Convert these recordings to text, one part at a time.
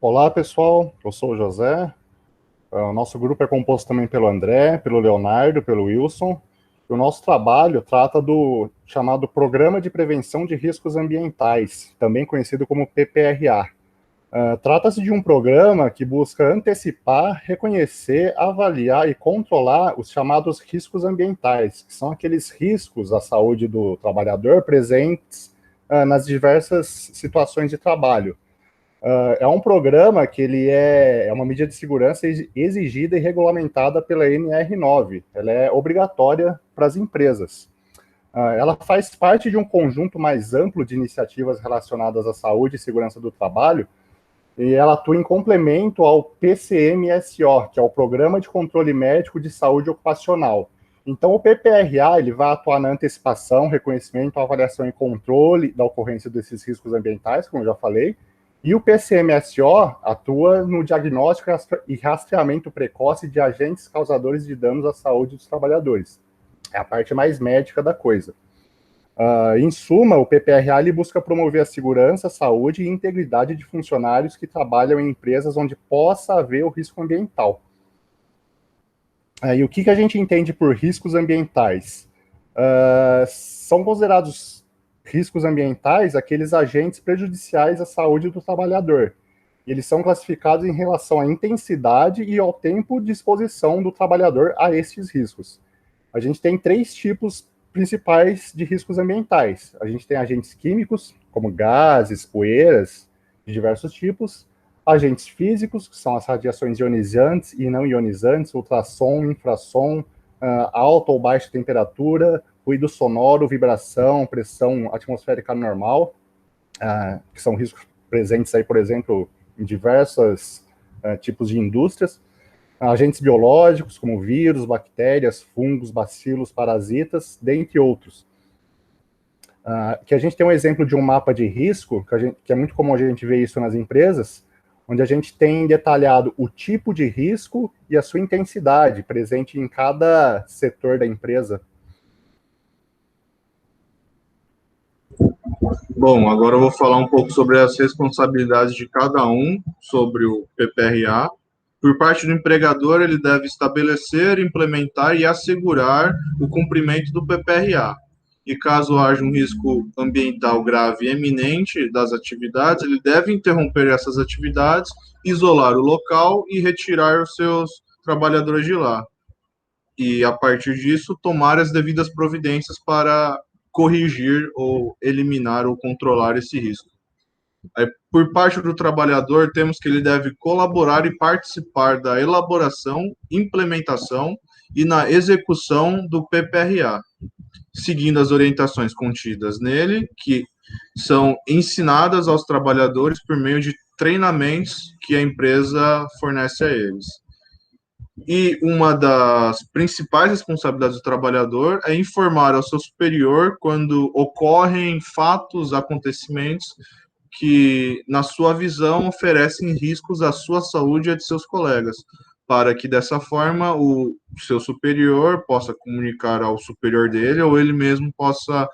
Olá, pessoal. Eu sou o José. O nosso grupo é composto também pelo André, pelo Leonardo, pelo Wilson. E o nosso trabalho trata do chamado Programa de Prevenção de Riscos Ambientais, também conhecido como PPRA. Trata-se de um programa que busca antecipar, reconhecer, avaliar e controlar os chamados riscos ambientais, que são aqueles riscos à saúde do trabalhador presentes nas diversas situações de trabalho. É um programa que ele é uma medida de segurança exigida e regulamentada pela NR9. Ela é obrigatória para as empresas. Ela faz parte de um conjunto mais amplo de iniciativas relacionadas à saúde e segurança do trabalho, e ela atua em complemento ao PCMSO, que é o Programa de Controle Médico de Saúde Ocupacional. Então, o PPRA ele vai atuar na antecipação, reconhecimento, avaliação e controle da ocorrência desses riscos ambientais, como eu já falei, e o PCMSO atua no diagnóstico e rastreamento precoce de agentes causadores de danos à saúde dos trabalhadores. É a parte mais médica da coisa. Em suma, o PPRA ele busca promover a segurança, saúde e integridade de funcionários que trabalham em empresas onde possa haver o risco ambiental. E o que a gente entende por riscos ambientais? São considerados riscos ambientais aqueles agentes prejudiciais à saúde do trabalhador. Eles são classificados em relação à intensidade e ao tempo de exposição do trabalhador a estes riscos. A gente tem três tipos principais de riscos ambientais. A gente tem agentes químicos, como gases, poeiras, de diversos tipos, agentes físicos, que são as radiações ionizantes e não ionizantes, ultrassom, infrassom, alta ou baixa temperatura, ruído sonoro, vibração, pressão atmosférica normal, que são riscos presentes aí, por exemplo, em diversos tipos de indústrias. Agentes biológicos, como vírus, bactérias, fungos, bacilos, parasitas, dentre outros. Que a gente tem um exemplo de um mapa de risco, que é muito comum a gente ver isso nas empresas, onde a gente tem detalhado o tipo de risco e a sua intensidade presente em cada setor da empresa. Bom, agora eu vou falar um pouco sobre as responsabilidades de cada um sobre o PPRA. Por parte do empregador, ele deve estabelecer, implementar e assegurar o cumprimento do PPRA. E caso haja um risco ambiental grave e eminente das atividades, ele deve interromper essas atividades, isolar o local e retirar os seus trabalhadores de lá. E, a partir disso, tomar as devidas providências para corrigir ou eliminar ou controlar esse risco. Por parte do trabalhador, temos que ele deve colaborar e participar da elaboração, implementação e na execução do PPRA, seguindo as orientações contidas nele, que são ensinadas aos trabalhadores por meio de treinamentos que a empresa fornece a eles. E uma das principais responsabilidades do trabalhador é informar ao seu superior quando ocorrem fatos, acontecimentos que, na sua visão, oferecem riscos à sua saúde e a de seus colegas, para que, dessa forma, o seu superior possa comunicar ao superior dele ou ele mesmo possa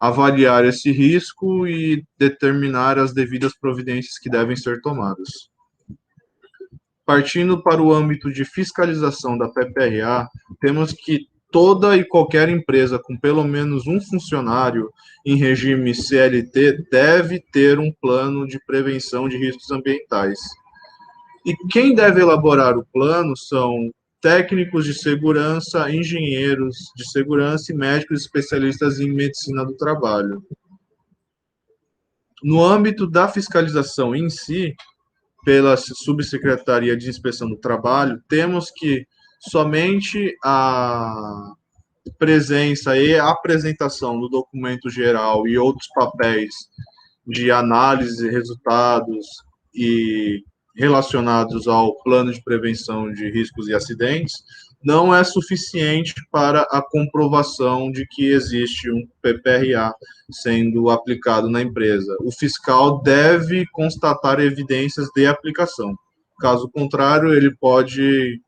avaliar esse risco e determinar as devidas providências que devem ser tomadas. Partindo para o âmbito de fiscalização da PPRA, temos que toda e qualquer empresa com pelo menos um funcionário em regime CLT deve ter um plano de prevenção de riscos ambientais. E quem deve elaborar o plano são técnicos de segurança, engenheiros de segurança e médicos especialistas em medicina do trabalho. No âmbito da fiscalização em si, pela Subsecretaria de Inspeção do Trabalho, temos que somente a presença e a apresentação do documento geral e outros papéis de análise, resultados e relacionados ao plano de prevenção de riscos e acidentes não é suficiente para a comprovação de que existe um PPRA sendo aplicado na empresa. O fiscal deve constatar evidências de aplicação. Caso contrário, ele pode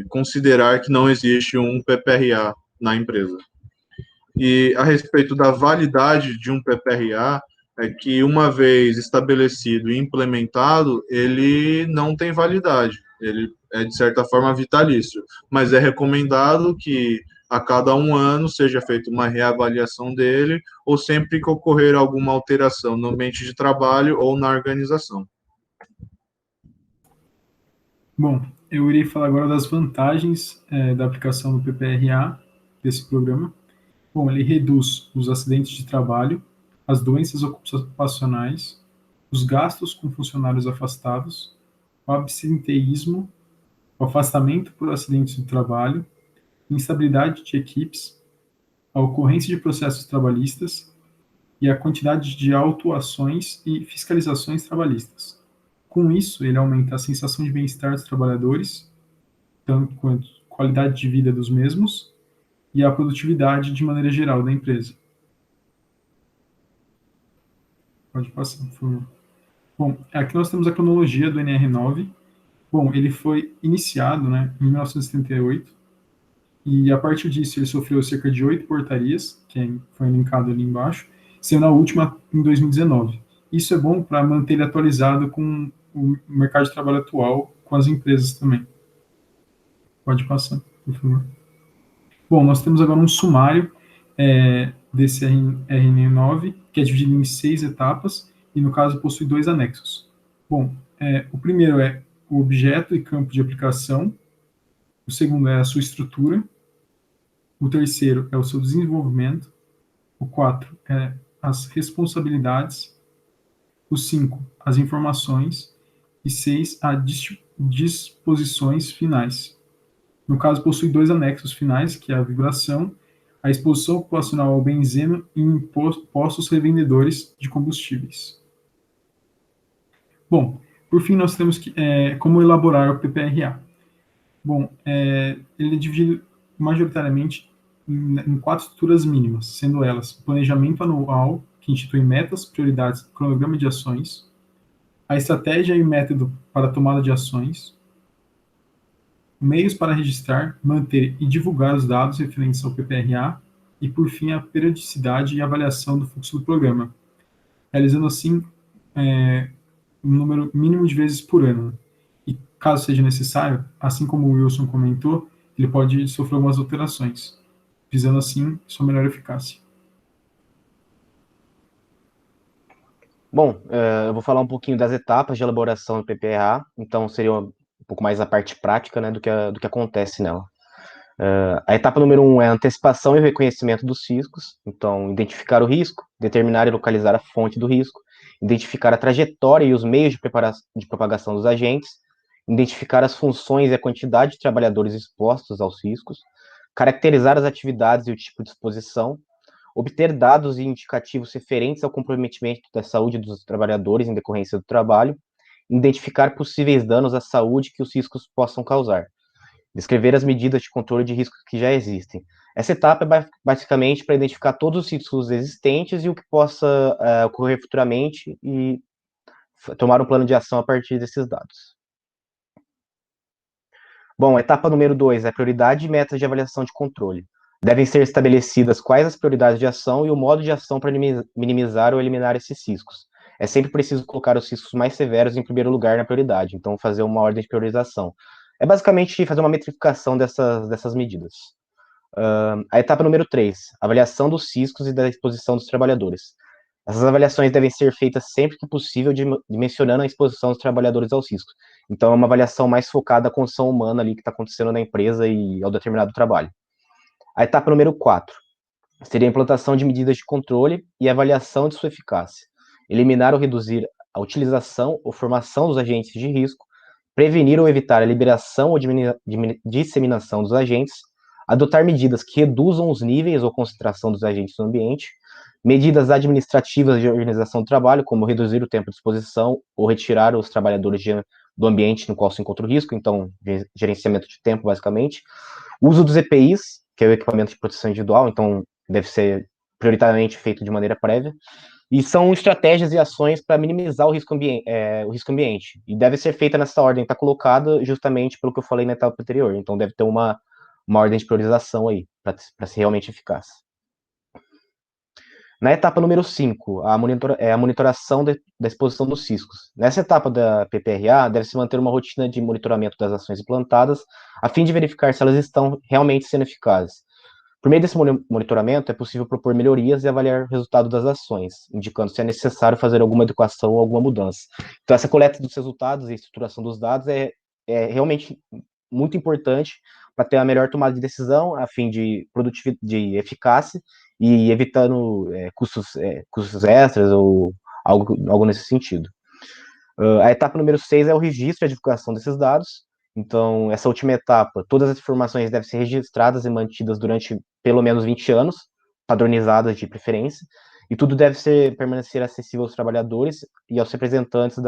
considerar que não existe um PPRA na empresa. E a respeito da validade de um PPRA, é que uma vez estabelecido e implementado, ele não tem validade. Ele é, de certa forma, vitalício. Mas é recomendado que a cada um ano seja feita uma reavaliação dele, ou sempre que ocorrer alguma alteração no ambiente de trabalho ou na organização. Bom, eu irei falar agora das vantagens da aplicação do PPRA, desse programa. Bom, ele reduz os acidentes de trabalho, as doenças ocupacionais, os gastos com funcionários afastados, o absenteísmo, o afastamento por acidentes do trabalho, instabilidade de equipes, a ocorrência de processos trabalhistas e a quantidade de autuações e fiscalizações trabalhistas. Com isso, ele aumenta a sensação de bem-estar dos trabalhadores, tanto quanto qualidade de vida dos mesmos e a produtividade de maneira geral da empresa. Pode passar, por favor. Bom, aqui nós temos a cronologia do NR9. Bom, ele foi iniciado, né, em 1978, e a partir disso ele sofreu cerca de 8 portarias, que foi linkado ali embaixo, sendo a última em 2019. Isso é bom para manter ele atualizado com o mercado de trabalho atual, com as empresas também. Pode passar, por favor. Bom, nós temos agora um sumário desse RN9, que é dividido em 6 etapas, e no caso possui 2 anexos. Bom, o primeiro é o objeto e campo de aplicação, o segundo é a sua estrutura, o terceiro é o seu desenvolvimento, o 4 é as responsabilidades, o 5, as informações, e 6, as disposições finais. No caso, possui 2 anexos finais, que é a vibração, a exposição ocupacional ao benzeno e impostos revendedores de combustíveis. Bom, por fim, nós temos como elaborar o PPRA. Bom, ele é dividido majoritariamente em 4 estruturas mínimas, sendo elas o planejamento anual, que institui metas, prioridades, cronograma de ações, a estratégia e método para a tomada de ações, meios para registrar, manter e divulgar os dados referentes ao PPRA e, por fim, a periodicidade e avaliação do fluxo do programa, realizando assim um número mínimo de vezes por ano. E, caso seja necessário, assim como o Wilson comentou, ele pode sofrer algumas alterações, visando assim sua melhor eficácia. Bom, eu vou falar um pouquinho das etapas de elaboração do PPRA, então seria um pouco mais a parte prática, né, do que acontece nela. A etapa número 1 é a antecipação e o reconhecimento dos riscos, então identificar o risco, determinar e localizar a fonte do risco, identificar a trajetória e os meios de propagação dos agentes, identificar as funções e a quantidade de trabalhadores expostos aos riscos, caracterizar as atividades e o tipo de exposição, obter dados e indicativos referentes ao comprometimento da saúde dos trabalhadores em decorrência do trabalho, identificar possíveis danos à saúde que os riscos possam causar, descrever as medidas de controle de riscos que já existem. Essa etapa é basicamente para identificar todos os riscos existentes e o que possa ocorrer futuramente e tomar um plano de ação a partir desses dados. Bom, a etapa número 2 é prioridade e metas de avaliação de controle. Devem ser estabelecidas quais as prioridades de ação e o modo de ação para minimizar ou eliminar esses riscos. É sempre preciso colocar os riscos mais severos em primeiro lugar na prioridade, então fazer uma ordem de priorização. É basicamente fazer uma metrificação dessas medidas. A etapa número 3, avaliação dos riscos e da exposição dos trabalhadores. Essas avaliações devem ser feitas sempre que possível, dimensionando a exposição dos trabalhadores aos riscos. Então, é uma avaliação mais focada à condição humana ali que está acontecendo na empresa e ao determinado trabalho. A etapa número 4 seria a implantação de medidas de controle e avaliação de sua eficácia. Eliminar ou reduzir a utilização ou formação dos agentes de risco, prevenir ou evitar a liberação ou disseminação dos agentes, adotar medidas que reduzam os níveis ou concentração dos agentes no ambiente, medidas administrativas de organização do trabalho, como reduzir o tempo de exposição ou retirar os trabalhadores do ambiente no qual se encontra o risco, então, gerenciamento de tempo, basicamente. Uso dos EPIs, que é o equipamento de proteção individual, então deve ser prioritariamente feito de maneira prévia, e são estratégias e ações para minimizar o risco ambiente, e deve ser feita nessa ordem, está colocada justamente pelo que eu falei na etapa anterior, então deve ter uma ordem de priorização aí, para ser realmente eficaz. Na etapa número 5, a monitoração da exposição dos ciscos. Nessa etapa da PPRA, deve-se manter uma rotina de monitoramento das ações implantadas, a fim de verificar se elas estão realmente sendo eficazes. Por meio desse monitoramento, é possível propor melhorias e avaliar o resultado das ações, indicando se é necessário fazer alguma adequação ou alguma mudança. Então, essa coleta dos resultados e estruturação dos dados é realmente muito importante para ter a melhor tomada de decisão, a fim de de eficácia e evitando custos extras ou algo nesse sentido. A etapa número 6 é o registro e a divulgação desses dados. Então, essa última etapa, todas as informações devem ser registradas e mantidas durante pelo menos 20 anos, padronizadas de preferência, e tudo deve permanecer acessível aos trabalhadores e aos representantes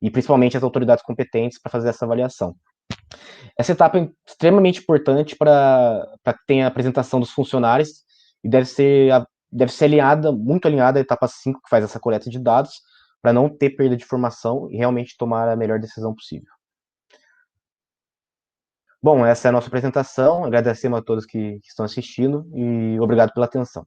e principalmente às autoridades competentes para fazer essa avaliação. Essa etapa é extremamente importante para que tenha a apresentação dos funcionários e deve ser muito alinhada à etapa 5, que faz essa coleta de dados, para não ter perda de informação e realmente tomar a melhor decisão possível. Bom, essa é a nossa apresentação. Agradecemos a todos que estão assistindo e obrigado pela atenção.